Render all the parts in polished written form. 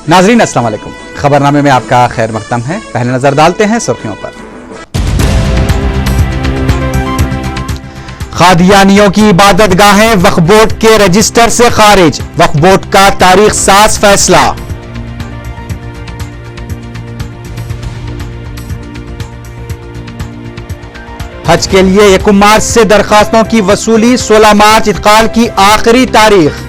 नाजरीन अस्सलाम वालेकुम। खबरनामे में आपका खैर मकदम है। पहले नजर डालते हैं सुर्खियों पर। कादियानियों की इबादत गाहें वक्फ बोर्ड के रजिस्टर से खारिज, वक्फ बोर्ड का तारीख साज फैसला। हज के लिए 1 मार्च से दरखास्तों की वसूली, 16 मार्च इंतकाल की आखिरी तारीख।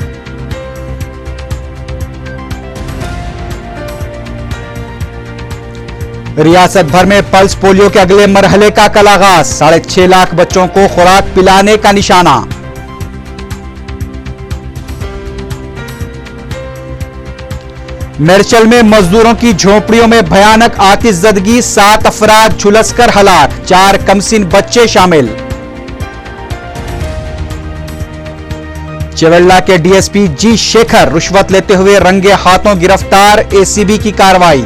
रियासत भर में पल्स पोलियो के अगले मरहले का कल आगाज, 6.5 लाख बच्चों को खुराक पिलाने का निशाना। मेरचल में मजदूरों की झोपड़ियों में भयानक आतिशज़दगी, 7 अफराद झुलसकर हलाक, 4 कमसिन बच्चे शामिल। चेवेल्ला के डीएसपी जी शेखर रिश्वत लेते हुए रंगे हाथों गिरफ्तार, एसीबी की कार्रवाई।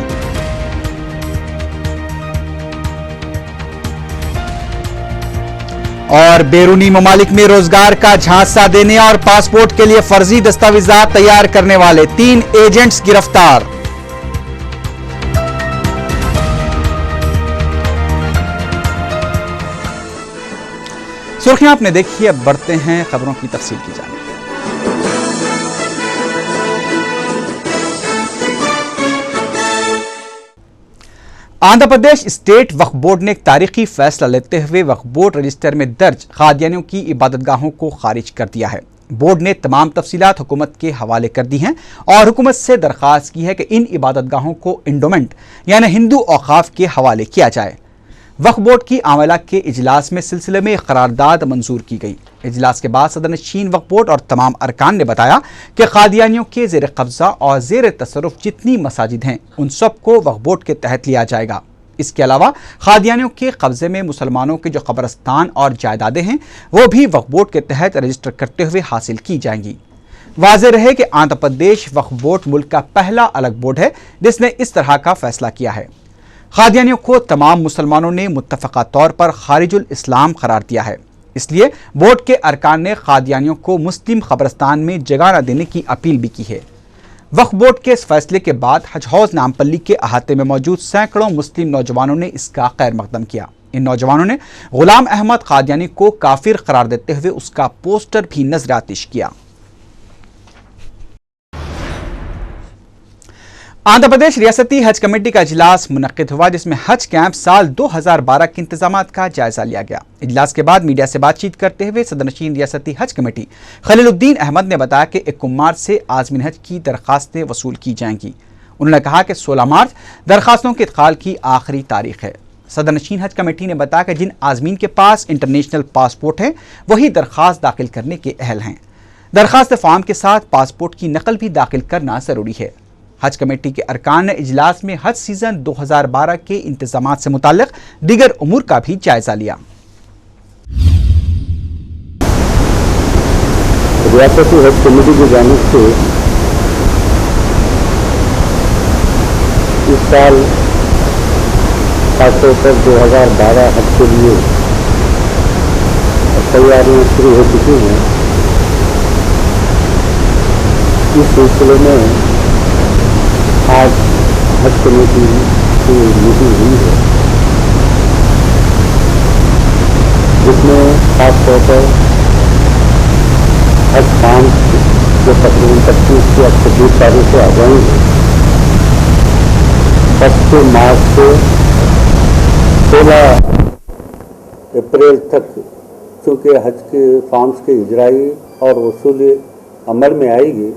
और बैरूनी ममालिक में रोजगार का झांसा देने और पासपोर्ट के लिए फर्जी दस्तावेजात तैयार करने वाले 3 एजेंट्स गिरफ्तार। सुर्खियां आपने देखी, अब बढ़ते हैं खबरों की तफसील की जानिब। आंध्र प्रदेश स्टेट वक्फ बोर्ड ने एक तारीखी फैसला लेते हुए वक्फ बोर्ड रजिस्टर में दर्ज कादियानियों की इबादतगाहों को खारिज कर दिया है। बोर्ड ने तमाम तफसीलात हुकूमत के हवाले कर दी हैं और हुकूमत से दरख्वास्त की है कि इन इबादतगाहों को इंडोमेंट यानी हिंदू औकाफ के हवाले किया जाए। वक्फ बोर्ड की आमला के इजलास में सिलसिले में करारदाद मंजूर की गई। इजलास के बाद सदर नशीन वक्फ बोर्ड और तमाम अरकान ने बताया कि कादियानियों के जेर कब्जा और जेर तसर्रुफ जितनी मसाजिद हैं उन सबको वक्फ बोर्ड के तहत लिया जाएगा। इसके अलावा कादियानियों के कब्जे में मुसलमानों के जो कब्रस्तान और जायदादें हैं वो भी वक्फ बोर्ड के तहत रजिस्टर करते हुए हासिल की जाएंगी। वाज़ेह रहे कि आंध्र प्रदेश वक्फ बोर्ड मुल्क का पहला अलग बोर्ड है जिसने इस तरह का फैसला किया है। कादियानियों को तमाम मुसलमानों ने मुत्तफ़क़ा तौर पर खारिजुल इस्लाम करार दिया है, इसलिए बोर्ड के अरकान ने कादियानियों को मुस्लिम कब्रस्तान में जगह न देने की अपील भी की है। वक्फ बोर्ड के इस फैसले के बाद हज हौज नामपल्ली के अहाते में मौजूद सैकड़ों मुस्लिम नौजवानों ने इसका खैर मकदम किया। इन नौजवानों ने गुलाम अहमद कादियानी को काफिर करार देते हुए उसका पोस्टर भी नजर आतिश किया। आंध्र प्रदेश रियासती हज कमेटी का इजलास मुनक्किद हुआ जिसमें हज कैंप साल 2012 के इंतजामात का जायजा लिया गया। इजलास के बाद मीडिया से बातचीत करते हुए सदरनशीन रियासती हज कमेटी खलीलुद्दीन अहमद ने बताया कि 1 मार्च से आज़मीन हज की दरखास्तें वसूल की जाएंगी। उन्होंने कहा कि 16 मार्च दरखास्तों के इंतकाल की आखिरी तारीख है। सदरनशीन हज कमेटी ने बताया कि जिन आज़मीन के पास इंटरनेशनल पासपोर्ट है वही दरखास्त दाखिल करने के अहल हैं। दरखास्त फॉर्म के साथ पासपोर्ट की नकल भी दाखिल करना जरूरी है। हज कमेटी के अरकान ने इजलास में हज सीजन 2012 के इंतजामात से मुताल्लिक दीगर उमूर का भी जायजा लिया। रियासती हज कमेटी की जानिब से इस साल खासतौर 2012 हज के लिए तैयारियां शुरू हो चुकी हैं। इस सिलसिले में आज हज कमेटी की मीटिंग हुई है जिसमें खासतौर पर हज काम जो तकरीबन 25 से 26 तारीख से आ जाएंगे, 1 मार्च से 16 अप्रैल तक चूँकि हज के फॉर्म्स के इजराई और वसूली अमल में आएगी।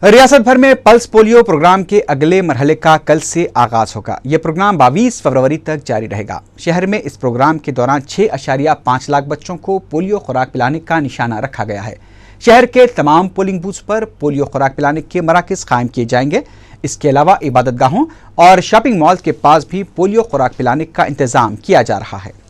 रियासत भर में पल्स पोलियो प्रोग्राम के अगले मरहले का कल से आगाज होगा। यह प्रोग्राम 22 फरवरी तक जारी रहेगा। शहर में इस प्रोग्राम के दौरान 6.5 लाख बच्चों को पोलियो खुराक पिलाने का निशाना रखा गया है। शहर के तमाम पोलिंग बूथ्स पर पोलियो खुराक पिलाने के मराकज़ कायम किए जाएंगे। इसके अलावा इबादतगाहों और शॉपिंग मॉल के पास भी पोलियो खुराक पिलाने का इंतजाम किया जा रहा है।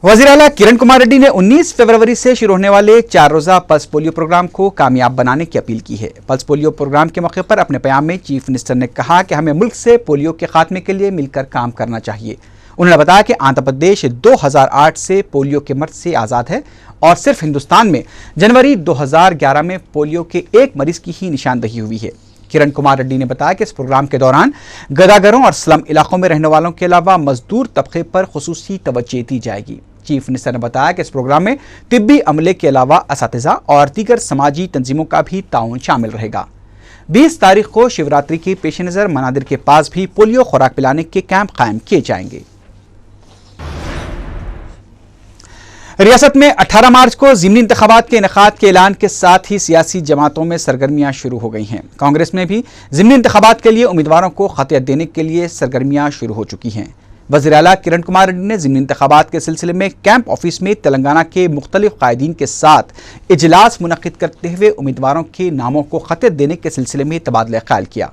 वज़ीर आला किरण कुमार रेड्डी ने 19 फरवरी से शुरू होने वाले 4 रोज़ा पल्स पोलियो प्रोग्राम को कामयाब बनाने की अपील की है। पल्स पोलियो प्रोग्राम के मौके पर अपने बयान में चीफ मिनिस्टर ने कहा कि हमें मुल्क से पोलियो के खात्मे के लिए मिलकर काम करना चाहिए। उन्होंने बताया कि आंध्र प्रदेश 2008 से पोलियो के मर्ज से आज़ाद है और सिर्फ हिंदुस्तान में जनवरी 2011 में पोलियो के एक मरीज की ही निशानदही हुई है। किरण कुमार रेड्डी ने बताया कि इस प्रोग्राम के दौरान गदागरों और स्लम इलाकों में रहने वालों के अलावा मजदूर तबके पर खुसूसी तवज्जो दी जाएगी। चीफ मिनिस्टर ने बताया कि इस प्रोग्राम में तिब्बी अमले के अलावा असातिज़ा और दीगर समाजी तंजीमों का भी ताउन शामिल रहेगा। 20 तारीख को शिवरात्रि के पेश नज़र मनादिर के पास भी पोलियो खुराक पिलाने के कैंप कायम किए जाएंगे। रियासत में 18 मार्च को ज़िमनी इंतखाबात के इनेकाद के ऐलान के साथ ही सियासी जमातों में सरगर्मियां शुरू हो गई हैं। कांग्रेस में भी ज़िमनी इंतखाबात के लिए उम्मीदवारों को खतियत देने के लिए सरगर्मियां शुरू हो चुकी हैं। वज़ीर आला किरण कुमार रेड्डी ने ज़िमनी इंतखाबात के सिलसिले में कैंप ऑफिस में तेलंगाना के मुख्तलिफ कायदीन के साथ इजलास मुनक्किद करते हुए उम्मीदवारों के नामों को खतियत देने के सिलसिले में तबादला ख्याल किया।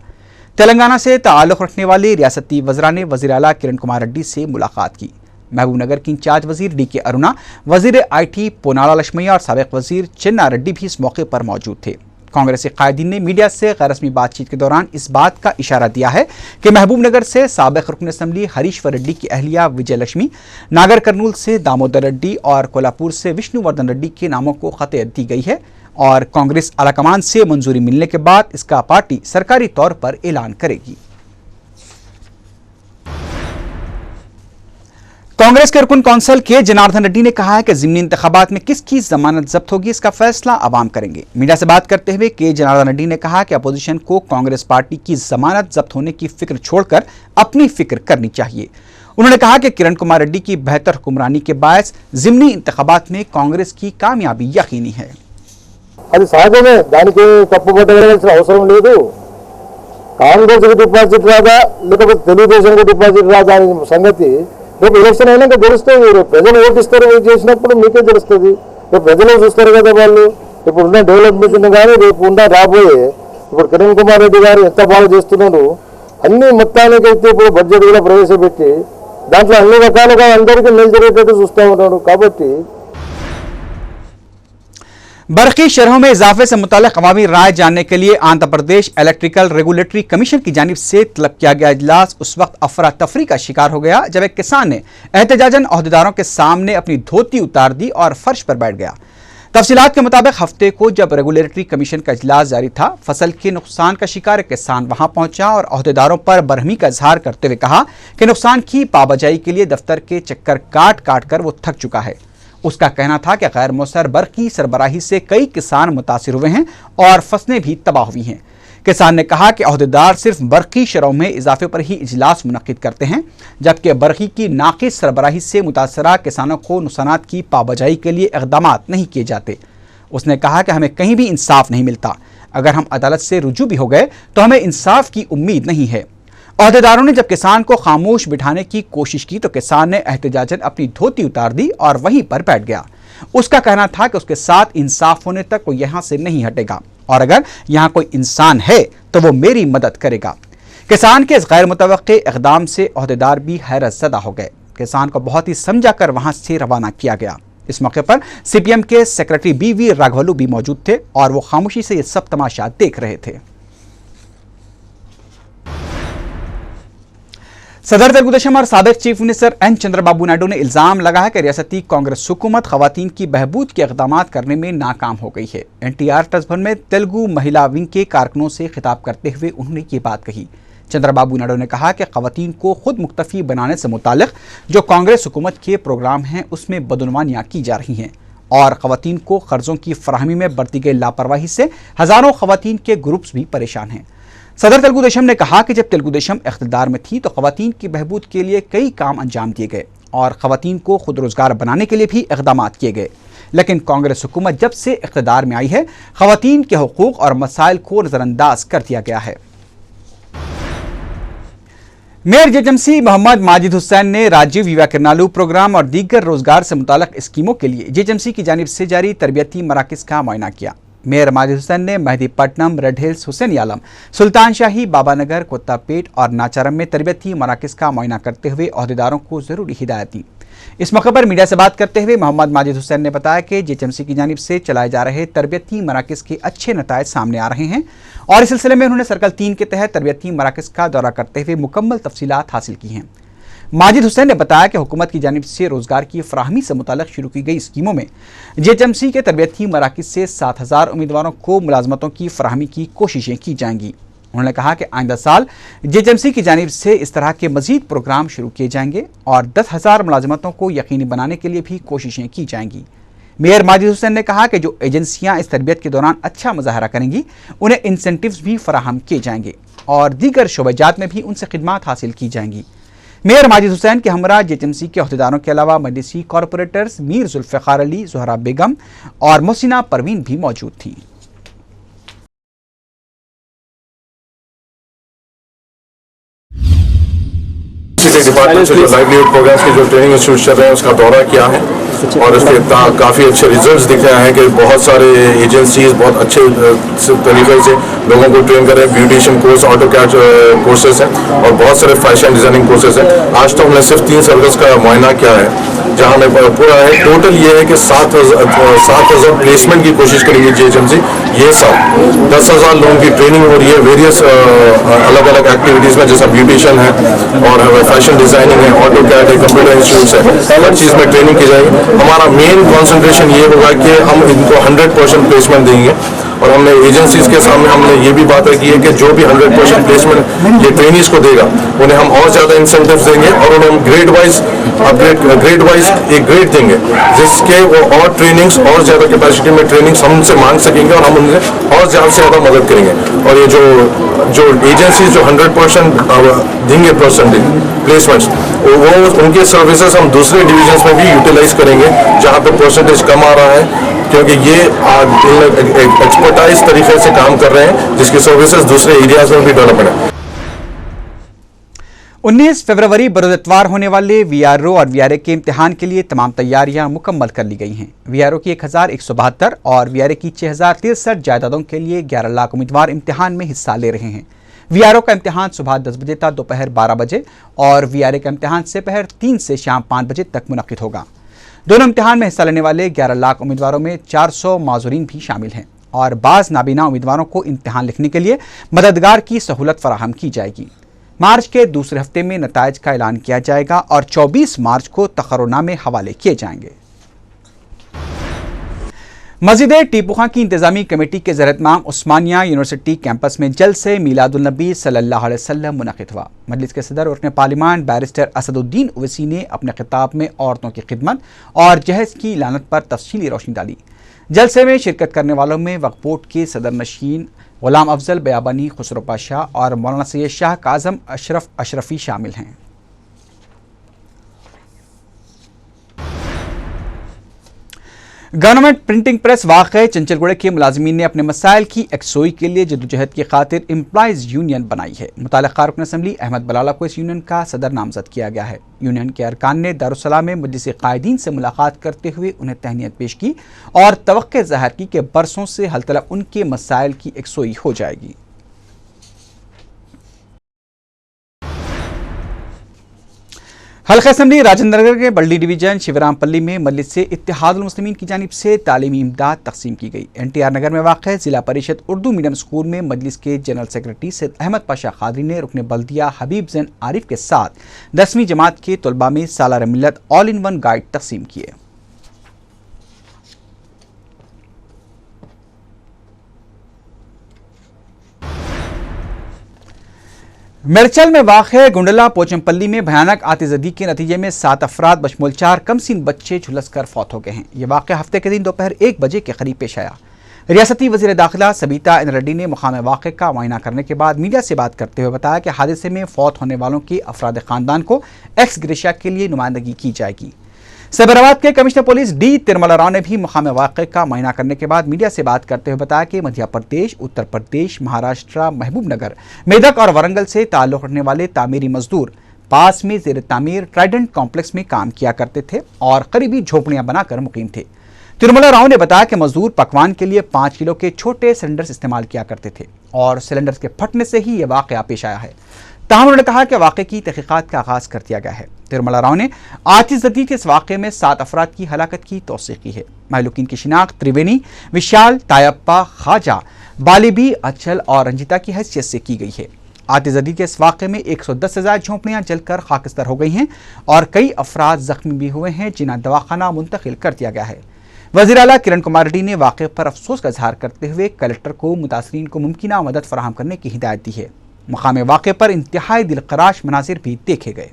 तेलंगाना से ताल्लुक़ रखने वाले रियासती वज़रा ने वज़ीर आला किरण कुमार रेड्डी से मुलाकात की। महबूबनगर की इंचार्ज वजीर DK अरुणा, वजीर IT पोनाला लक्ष्मैया और साबिक वजीर चिन्ना रेड्डी भी इस मौके पर मौजूद थे। कांग्रेसी कायदीन ने मीडिया से गैर रस्मी बातचीत के दौरान इस बात का इशारा दिया है कि महबूबनगर से साबिक रुकन असम्बली हरीश्वर रेड्डी की अहलिया विजय लक्ष्मी, नागर कर्नूल से दामोदर रेड्डी और कोल्हापुर से विष्णुवर्धन रेड्डी के नामों को खतियत दी गई है और कांग्रेस आलाकमान से मंजूरी मिलने के बाद इसका पार्टी सरकारी तौर पर ऐलान करेगी। कांग्रेस के रुकन कौंसल के जनार्दन रेड्डी ने कहा है कि ज़िमनी इंतखाबात में किसकी जमानत जब्त होगी इसका फैसला अवाम करेंगे। मीडिया से बात करते हुए के जनार्दन रेड्डी ने कहा कि अपोजिशन को कांग्रेस पार्टी की जमानत जब्त होने की फिक्र छोड़कर अपनी फिक्र करनी चाहिए। उन्होंने कहा कि किरण कुमार रेड्डी की बेहतर हुक्मरानी के बायस ज़िमनी इंतखाबात में कांग्रेस की कामयाबी यकीनी है। అది సహజమే, దానికి తప్పుపట్టవలసిన అవసరం లేదు। కాంగ్రెస్కి డిపాజిట్ రాదా లేకపోతే తెలుగుదేశంకి డిపాజిట్ రాదా అనే సంగతి రేపు ఎలక్షన్ అయినాక తెలుస్తుంది। రేపు ప్రజలు ఓటిస్తారు, మీరు చేసినప్పుడు మీకే తెలుస్తుంది। రేపు ప్రజలు చూస్తారు కదా, వాళ్ళు ఇప్పుడు ఉన్న డెవలప్మెంట్ కానీ రేపు ఉన్న రాబోయే ఇప్పుడు కిరణ్ కుమార్ రెడ్డి గారు ఎంత బాగా చేస్తున్నారు, అన్ని మొత్తానికైతే ఇప్పుడు బడ్జెట్ కూడా ప్రవేశపెట్టి దాంట్లో అన్ని రకాలుగా అందరికీ మేలు జరిగేటట్టు చూస్తూ ఉన్నాడు। కాబట్టి बरकी शरहों में इजाफे से मुताल्लिक़ अवामी राय जानने के लिए Andhra Pradesh electrical regulatory commission की जानिब से तलब किया गया इजलास उस वक्त अफरा तफरी का शिकार हो गया जब एक किसान ने एहतजाजन ओहदेदारों के सामने अपनी धोती उतार दी और फर्श पर बैठ गया। तफसीलात के मुताबिक हफ्ते को जब रेगुलेटरी कमीशन का इजलास जारी था, फसल के नुकसान का शिकार एक किसान वहां पहुंचा और ओहदेदारों पर बरहमी का इजहार करते हुए कहा कि नुकसान की पाबजाई के लिए दफ्तर के चक्कर काट काट कर वो थक चुका है। उसका कहना था कि गैर मौसर बरकी सरबराही से कई किसान मुतासिर हुए हैं और फसलें भी तबाह हुई हैं। किसान ने कहा कि ओहदेदार सिर्फ बरकी शरह में इजाफे पर ही इजलास मुनक्किद करते हैं, जबकि बरकी की नाकिस सरबराही से मुतासरा किसानों को नुकसानात की पाबजाई के लिए इक़दामात नहीं किए जाते। उसने कहा कि हमें कहीं भी इंसाफ नहीं मिलता। अगर हम अदालत से रुजू भी हो गए तो हमें इंसाफ की उम्मीद नहीं है। ओहदेदारों ने जब किसान को खामोश बिठाने की कोशिश की तो किसान ने एहतजाजन अपनी धोती उतार दी और वहीं पर बैठ गया। उसका कहना था कि उसके साथ इंसाफ होने तक वो यहाँ से नहीं हटेगा और अगर यहाँ कोई इंसान है तो वो मेरी मदद करेगा। किसान के इस गैर मुतवक्के इक़दाम से ओहदेदार भी हैरत ज़दा हो गए। किसान को बहुत ही समझा कर वहाँ से रवाना किया गया। इस मौके पर CPM के सेक्रेटरी BV राघवलू भी मौजूद थे और वो खामोशी से ये सब तमाशा देख रहे थे। सदर तेलुगुदेशम और साबिक chief minister N Chandrababu Naidu ने इल्ज़ाम लगाया कि रियासती कांग्रेस हुकूमत खवातीन की बहबूद के इक़दामात करने में नाकाम हो गई है। NTR ट्रस्ट भवन में तेलुगु महिला विंग के कारकुनों से खिताब करते हुए उन्होंने ये बात कही। चंद्रबाबू नायडू ने कहा कि खवातीन को खुद मुख्तफी बनाने से मुताल्लिक़ जो कांग्रेस हुकूमत के प्रोग्राम हैं उसमें बदनुमानियाँ की जा रही हैं और खवातीन को कर्ज़ों की फराहमी में बरती गई लापरवाही से हज़ारों खवातीन के ग्रुप्स भी परेशान हैं। सदर तेलुगुदेशम ने कहा कि जब तेलुगुदेशम इख्तिदार में थी तो खवातीन की बहबूद के लिए कई काम अंजाम दिए गए और खवातीन को खुद रोजगार बनाने के लिए भी इक़दामात किए गए, लेकिन कांग्रेस हुकूमत जब से इख्तिदार में आई है खवातीन के हुकूक और मसाइल को नज़रअंदाज कर दिया गया है। मेयर JHMC मोहम्मद माजिद हुसैन ने राजीव युवा किरणालू प्रोग्राम और दीगर रोजगार से मुताल्लिक़ स्कीमों के लिए JHMC की जानिब से जारी तरबियती मराकिज़ का मुआयना किया। मेयर माजिद हुसैन ने मेहदीपट्टनम, रेड हिल्स, हुसैन आलम, सुल्तान शाही, बाबानगर, कोत्तापेट और नाचारम में तरबियती मराकिज़ का मुआयना करते हुए ओहदेदारों को ज़रूरी हिदायत दी। इस मौके पर मीडिया से बात करते हुए मोहम्मद माजिद हुसैन ने बताया कि JHMC की जानिब से चलाए जा रहे तरबियती मराकिज़ के अच्छे नताइज सामने आ रहे हैं और इस सिलसिले में उन्होंने सर्कल 3 के तहत तरबियती मराकिज़ का दौरा करते हुए मुकम्मल तफसीलात हासिल की हैं। माजिद हुसैन ने बताया कि हुकूमत की जानिब से रोजगार की फराहमी से मुताल्लिक शुरू की गई स्कीमों में JHMC के तरबियती मराकिज से 7,000 उम्मीदवारों को मुलाजमतों की फराहमी की कोशिशें की जाएंगी। उन्होंने कहा कि आइंदा साल JHMC की जानिब से इस तरह के मजीद प्रोग्राम शुरू किए जाएंगे और 10,000 मुलाजमतों को यकीनी बनाने के लिए भी कोशिशें की जाएंगी। मेयर माजिद हुसैन ने कहा कि जो एजेंसियां इस तरबियत के दौरान अच्छा मुजाहरा करेंगी उन्हें इंसेंटिव्स भी फराहम किए जाएंगे और दीगर शोबेजात में भी उनसे खिदमात हासिल की जाएंगी। मेयर माजिद हुसैन के हमरा JHMC के अहदेदारों के अलावा मजलिसी कॉरपोरेटर्स मीर जुल्फ़िकार अली, ज़ुहरा बेगम और मोहसिना परवीन भी मौजूद थी। डिपार्टमेंट से जो लाइवलीहुड प्रोग्राम्स की जो ट्रेनिंग इंस्टीट्यूट चल रहे हैं उसका दौरा किया है और उसके काफ़ी अच्छे रिजल्ट्स दिख रहे हैं कि बहुत सारे एजेंसीज बहुत अच्छे तरीके से लोगों को ट्रेन कर रहे हैं। ब्यूटिशियन कोर्स, ऑटोकैड कोर्सेज हैं और बहुत सारे फैशन डिजाइनिंग कोर्सेज हैं। आज तो हमने सिर्फ 3 सर्विस का मुआयना किया है जहाँ हमें पूरा है। टोटल ये है कि 7,000 प्लेसमेंट की कोशिश करेंगे JHMC ये साल। 10,000 लोगों की ट्रेनिंग हो रही है वेरियस अलग अलग एक्टिविटीज़ में, जैसा ब्यूटिशियन है और फैशन डिजाइनिंग है, ऑटोकैड है, कंप्यूटर इंस्टीट्यूट्स है, हर चीज़ में ट्रेनिंग की जाएगी। हमारा मेन कॉन्सेंट्रेशन ये होगा कि हम इनको 100% प्लेसमेंट देंगे और हमने एजेंसीज के सामने हमने ये भी बात रखी है कि जो भी 100% प्लेसमेंट ये ट्रेनीज को देगा उन्हें हम और ज़्यादा इंसेंटिव्स देंगे और उन्हें हम ग्रेड वाइज एक ग्रेड देंगे जिसके वो और ट्रेनिंग्स और ज़्यादा कैपेसिटी में ट्रेनिंग्स हमसे मांग सकेंगे और हम उन्हें और ज़्यादा से ज़्यादा मदद करेंगे। और ये जो एजेंसीज जो 100% देंगे परसेंटेज प्लेसमेंट्स वो उनके सर्विसेज हम दूसरे डिविजन्स में भी यूटिलाइज करेंगे जहाँ पे परसेंटेज कम आ रहा है, क्योंकि ये एक्सपर्टाइज तरीके से काम कर रहे हैं जिसकी सर्विसेज दूसरे एरियाज में भी डेवलपमेंट है। 19 फरवरी बरोज़ इतवार होने वाले VRO और VRA के इम्तिहान के लिए तमाम तैयारियां मुकम्मल कर ली गई हैं। VRO की 1,172 और VRA की 6,063 जायदादों के लिए 11 लाख उम्मीदवार इम्तिहान में हिस्सा ले रहे हैं। VRO का इम्तिहान सुबह 10 बजे था दोपहर 12 बजे और VRA का इम्तिहान दोपहर 3 से शाम 5 बजे तक मुनक्किद होगा। दोनों इम्तिहान में हिस्सा लेने वाले 11 लाख उम्मीदवारों में 400 माजूरीन भी शामिल हैं और बाज़ नाबीना उम्मीदवारों को इम्तिहान लिखने के लिए मददगार की सहूलत फराहम की जाएगी। मार्च के दूसरे हफ्ते में नताइज का ऐलान किया जाएगा और 24 मार्च को तकर्रुनामे हवाले किए जाएंगे। मस्जिद टीपू खां की इंतजामी कमेटी के ज़ेर-ए-इत्माम उस्मानिया यूनिवर्सिटी कैंपस में जल्द से मीलादुन्नबी सल्लल्लाहु अलैहि वसल्लम मुनक़िद हुआ। मजलिस के सदर रुकन पार्लिमान बैरिस्टर असदुद्दीन ओवैसी ने अपने खिताब में औरतों की खिदमत और जहेज की लानत पर तफसीली रोशनी डाली। जलसे में शिरकत करने वालों में वक्फ बोर्ड के सदर नशीन गुलाम अफजल बयाबानी, खुसरो पाशा और मौलाना सैयद शाह काज़म अशरफी शामिल हैं। गवर्नमेंट प्रिंटिंग प्रेस वाक़े चंचलगुड़े के मुलाजमीन ने अपने मसाइल की यकसोई के लिए जद्दोजहद की खातिर एम्प्लॉइज़ यूनियन बनाई है। मुताल्लिक़ा रुकन असम्बली अहमद बलाला को इस यूनियन का सदर नामजद किया गया है। यूनियन के अरकान ने दारुस्सलाम में मजलिस कायदीन से मुलाकात करते हुए उन्हें तहनीत पेश की और तवक्के ज़ाहिर की कि बरसों से हलतलब उनके मसाइल की यकसोई हो जाएगी। हल्का असम्बली राजेंद्र नगर के बल्ली डिवीजन शिवरामपल्ली में मजलिस से इत्तेहादुल मुस्लिमीन की जानिब से तालीमी इमदाद तकसीम की गई। NTR नगर में वाक़ जिला परिषद उर्दू मीडियम स्कूल में मजलिस के जनरल सेक्रेटरी सैयद अहमद पाशा खादरी ने रुकन बल्दिया हबीब ज़ैन आरिफ के साथ 10वीं जमात के तलबा में सालार मिल्लत ऑल इन वन गाइड तकसीम किए। मेरचल में वाक़े गुंडला पोचमपल्ली में भयानक आतिशबाज़ी के नतीजे में 7 अफराद बशमूल 4 कमसिन बच्चे झुलसकर फौत हो गए हैं। ये वाक़या हफ्ते के दिन दोपहर 1 बजे के करीब पेश आया। रियासती वज़ीर दाखिला सबीता एन रेड्डी ने मुकाम वाक़े का मुआयना करने के बाद मीडिया से बात करते हुए बताया कि हादसे में फौत होने वालों के अफराद ख़ानदान को एक्स ग्रेशिया के लिए नुमाइंदगी की जाएगी। साइबराबाद के commissioner police D Tirumala Rao ने भी मुकाम वाक़े का मुआयना करने के बाद मीडिया से बात करते हुए बताया कि मध्य प्रदेश, उत्तर प्रदेश, महाराष्ट्र, महबूब नगर, मेदक और वरंगल से ताल्लुक़ रखने वाले तामीरी मजदूर पास में ज़ेर तामीर ट्राइडेंट कॉम्प्लेक्स में काम किया करते थे और करीबी झोपड़ियां बनाकर मुकीम थे। तिरुमला राव ने बताया कि मजदूर पकवान के लिए 5 किलो के छोटे सिलेंडर्स इस्तेमाल किया करते थे और सिलेंडर्स के फटने से ही यह वाक़या पेश आया है। ताहम उन्होंने कहा कि वाक़े की तहक़ीक़ात का आगाज़ कर दिया गया है। तिरुमला राव ने आतिशबाज़ी के इस वाक़े में 7 अफराद की हलाकत की तौसीक़ की है। महलूकीन की शिनाख्त त्रिवेणी, विशाल, तायप्पा, ख्वाजा, बालिबी, अचल और रंजिता की हैसियत से की गई है। आतिशबाजी के इस वाक़े में 110 से ज़्यादा झोंपड़ियाँ जलकर खाकस्तर हो गई हैं और कई अफराद जख्मी भी हुए हैं, जिन्हें दवाखाना मुंतकिल कर दिया गया है। वज़ीर आला किरण कुमार रेड्डी ने वाक़े पर अफसोस का इजहार करते हुए कलेक्टर को मुतासरीन को मुमकिना मदद फराहम करने की हिदायत दी है। मकाम वाक़े पर इंतहाई दिलखराश मनाजिर भी देखे गए।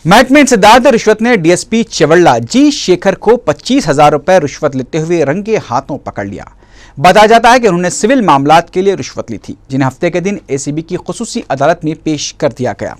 महकमे इंसदाद रिश्वत ने डीएसपी चवल्ला जी शेखर को 25,000 रुपए रिश्वत लेते हुए रंगे हाथों पकड़ लिया। बताया जाता है कि उन्होंने सिविल मामलात के लिए रिश्वत ली थी, जिन्हें हफ्ते के दिन एसीबी की खुसूसी अदालत में पेश कर दिया गया।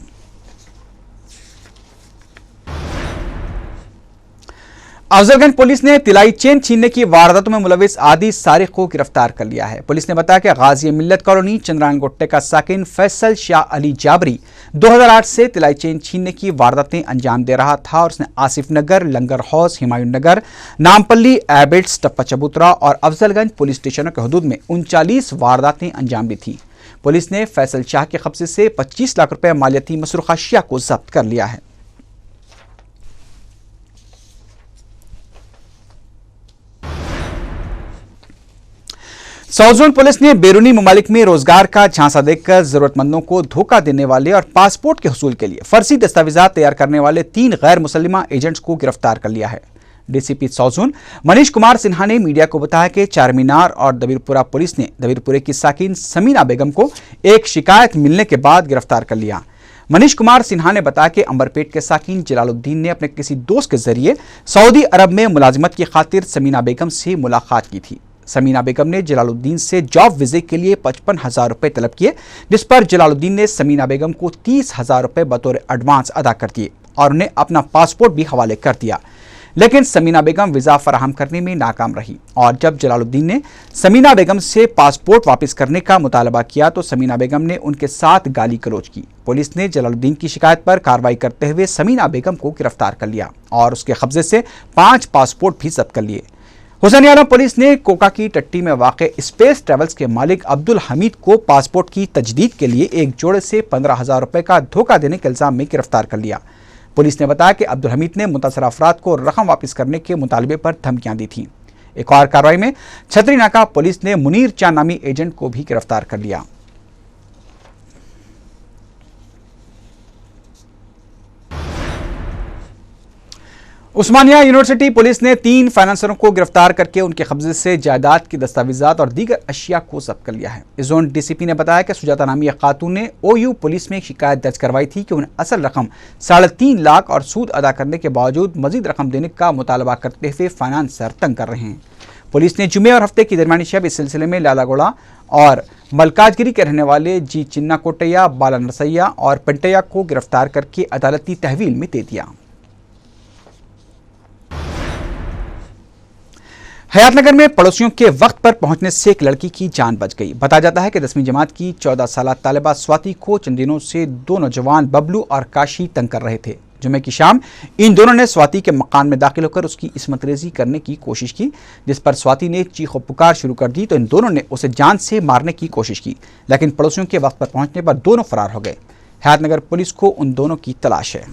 अफजलगंज पुलिस ने तिलाई चेन छीनने की वारदातों में मुलविस आदि सारिक को गिरफ्तार कर लिया है। पुलिस ने बताया कि गाजी मिल्लत कॉलोनी चंद्रान गुट्टे का साकिन फैसल शाह अली जाबरी 2008 से तिलाई चेन छीनने की वारदातें अंजाम दे रहा था और उसने आसिफ नगर, लंगर हाउस, हिमायूं नगर, नामपल्ली, एबिट्स, टप्पा चबूतरा और अफजलगंज पुलिस स्टेशनों के हदूद में 39 वारदातें अंजाम दी थी। पुलिस ने फैसल शाह के कब्जे से 25 लाख रुपए मालियाती मसरूफ अशिया को जब्त कर लिया है। साउथ जोन पुलिस ने बैरूनी ममालिक में रोजगार का झांसा देकर जरूरतमंदों को धोखा देने वाले और पासपोर्ट के हुसूल के लिए फर्जी दस्तावेजात तैयार करने वाले 3 गैर मुसल्लिमा एजेंट्स को गिरफ्तार कर लिया है। DCP south zone Manish Kumar Sinha ने मीडिया को बताया कि चारमीनार और दबीरपुरा पुलिस ने दबीरपुरे की साकिन समीना बेगम को एक शिकायत मिलने के बाद गिरफ्तार कर लिया। मनीष कुमार सिन्हा ने बताया कि अंबरपेट के साकिन जलालुद्दीन ने अपने किसी दोस्त के जरिए सऊदी अरब में मुलाजिमत की खातिर समीना बेगम से मुलाकात की थी। समीना बेगम ने जलालुद्दीन से जॉब वीजे के लिए 55,000 रुपए तलब किए, जिस पर जलालुद्दीन ने समीना बेगम को 30,000 रुपए बतौर एडवांस अदा कर दिए और उन्हें अपना पासपोर्ट भी हवाले कर दिया। लेकिन समीना बेगम वीजा फराहम करने में नाकाम रही और जब जलालुद्दीन ने समीना बेगम से पासपोर्ट वापस करने का मुतालबा किया तो समीना बेगम ने उनके साथ गाली गलौज की। पुलिस ने जलालुद्दीन की शिकायत पर कार्रवाई करते हुए समीना बेगम को गिरफ्तार कर लिया और उसके कब्जे से 5 पासपोर्ट भी जब्त कर लिए। हुसैनिया पुलिस ने कोका की टट्टी में वाक़े स्पेस ट्रेवल्स के मालिक अब्दुल हमीद को पासपोर्ट की तजदीद के लिए एक जोड़े से 15,000 रुपए का धोखा देने के इल्जाम में गिरफ्तार कर लिया। पुलिस ने बताया कि अब्दुल हमीद ने मुतासर अफराद को रकम वापस करने के मुतालबे पर धमकियां दी थीं। एक और कार्रवाई में छतरी नाका पुलिस ने मुनीर चा नामी एजेंट को भी गिरफ्तार कर लिया। उस्मानिया यूनिवर्सिटी पुलिस ने 3 फाइनेंसरों को गिरफ्तार करके उनके कब्जे से जायदाद की दस्तावेजात और दीगर अशिया को जब्त कर लिया है। इस जोन डीसीपी ने बताया कि सुजाता नामी खातून ने ओयू पुलिस में एक शिकायत दर्ज करवाई थी कि उन्हें असल रकम 3.5 लाख और सूद अदा करने के बावजूद मजीद रकम देने का मुतालबा करते हुए फाइनेंसर तंग कर रहे हैं। पुलिस ने जुमे और हफ्ते की दरमियानी शब इस सिलसिले में लालागोड़ा और मलकाजगिरी के रहने वाले जी चिन्ना कोटैया, बाला नरसैया और पंटैया को गिरफ्तार करके अदालती तहवील में दे दिया। हयातनगर में पड़ोसियों के वक्त पर पहुंचने से एक लड़की की जान बच गई। बताया जाता है कि 10वीं जमात की 14 साल तालिबा स्वाति को चंद दिनों से 2 नौजवान बबलू और काशी तंग कर रहे थे। जुमे की शाम इन दोनों ने स्वाति के मकान में दाखिल होकर उसकी इस्मत रेजी करने की कोशिश की, जिस पर स्वाति ने चीखो पुकार शुरू कर दी तो इन दोनों ने उसे जान से मारने की कोशिश की, लेकिन पड़ोसियों के वक्त पर पहुंचने पर दोनों फरार हो गए। हयातनगर पुलिस को उन दोनों की तलाश है।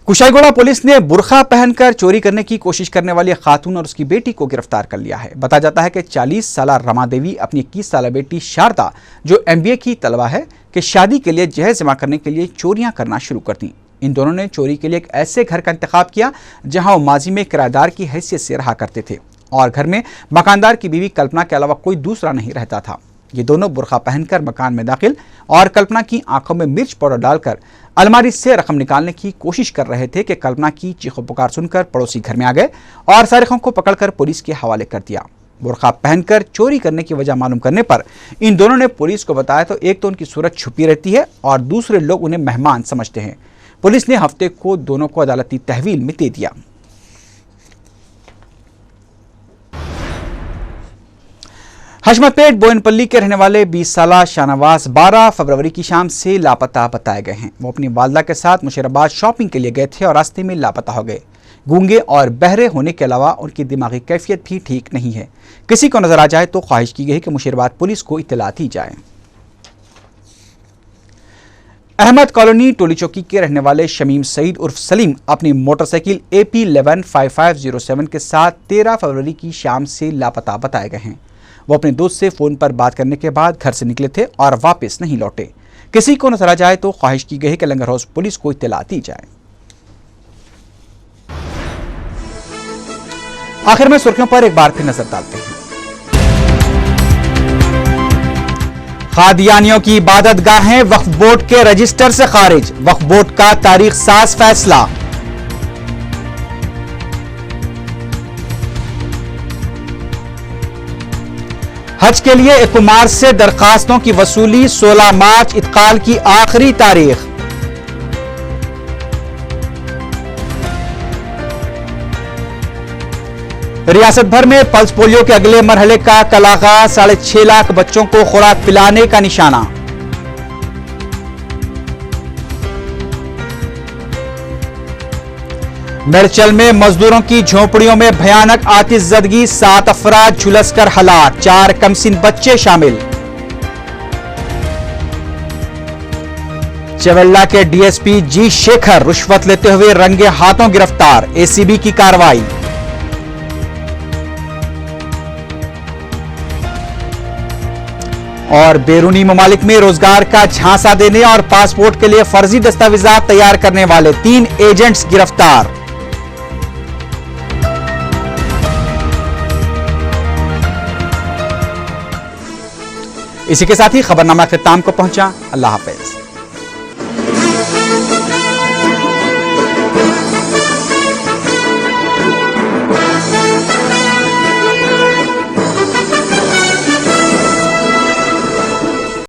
कुशाईगोड़ा पुलिस ने बुरखा पहनकर चोरी करने की कोशिश करने वाली खातून और उसकी बेटी को गिरफ्तार कर लिया है। बताया जाता है कि 40 साला रमा देवी अपनी 21 साला बेटी शारदा, जो MBA की तलबा है, कि शादी के लिए जहेज जमा करने के लिए चोरियां करना शुरू कर दी। इन दोनों ने चोरी के लिए एक ऐसे घर का इंतखाब किया जहां वो माजी में किराएदार की हैसियत से रहा करते थे और घर में मकानदार की बीवी कल्पना के अलावा कोई दूसरा नहीं रहता था। ये दोनों बुरखा पहनकर मकान में दाखिल और कल्पना की आंखों में मिर्च पाउडर डालकर अलमारी से रकम निकालने की कोशिश कर रहे थे कि कल्पना की चीखो पुकार सुनकर पड़ोसी घर में आ गए और सारिकों को पकड़कर पुलिस के हवाले कर दिया। बुरखा पहनकर चोरी करने की वजह मालूम करने पर इन दोनों ने पुलिस को बताया तो एक तो उनकी सूरत छुपी रहती है और दूसरे लोग उन्हें मेहमान समझते हैं। पुलिस ने हफ्ते को दोनों को अदालती तहवील में दे दिया। हशमतपेट बोयनपल्ली के रहने वाले 20 साला शाहनवाज 12 फरवरी की शाम से लापता बताए गए हैं। वो अपनी वालदा के साथ मुशीराबाद शॉपिंग के लिए गए थे और रास्ते में लापता हो गए। गूंगे और बहरे होने के अलावा उनकी दिमागी कैफियत भी ठीक नहीं है। किसी को नजर आ जाए तो ख्वाहिश की गई कि मुशीराबाद पुलिस को इत्तला दी जाए। अहमद कॉलोनी टोली चौकी के रहने वाले शमीम सईद उर्फ सलीम अपनी मोटरसाइकिल AP115507 के साथ 13 फरवरी की शाम से लापता बताए गए हैं। वो अपने दोस्त से फोन पर बात करने के बाद घर से निकले थे और वापस नहीं लौटे। किसी को नजर आ जाए तो ख्वाहिश की गई कि लंगर हाउस पुलिस को इत्तला दी जाए। आखिर में सुर्खियों पर एक बार फिर नजर डालते हैं। कादियानियों की इबादत गाहें वक्फ बोर्ड के रजिस्टर से खारिज, वक्फ बोर्ड का तारीख साज फैसला। हज के लिए इकुमार से दरखास्तों की वसूली 16 मार्च इत्काल की आखिरी तारीख। रियासत भर में पल्स पोलियो के अगले मरहले का कल आगाज, 6.5 लाख बच्चों को खुराक पिलाने का निशाना। मेरचल में मजदूरों की झोपड़ियों में भयानक आतिशज़दगी, 7 अफराद झुलसकर हलाक, 4 कमसिन बच्चे शामिल। चवेल्ला के डीएसपी जी शेखर रिश्वत लेते हुए रंगे हाथों गिरफ्तार, एसीबी की कार्रवाई। और बैरूनी ममालिक में रोजगार का झांसा देने और पासपोर्ट के लिए फर्जी दस्तावेजात तैयार करने वाले 3 एजेंट्स गिरफ्तार। इसी के साथ ही खबरनामा अख्ताम को पहुंचा। अल्लाह हाफिज।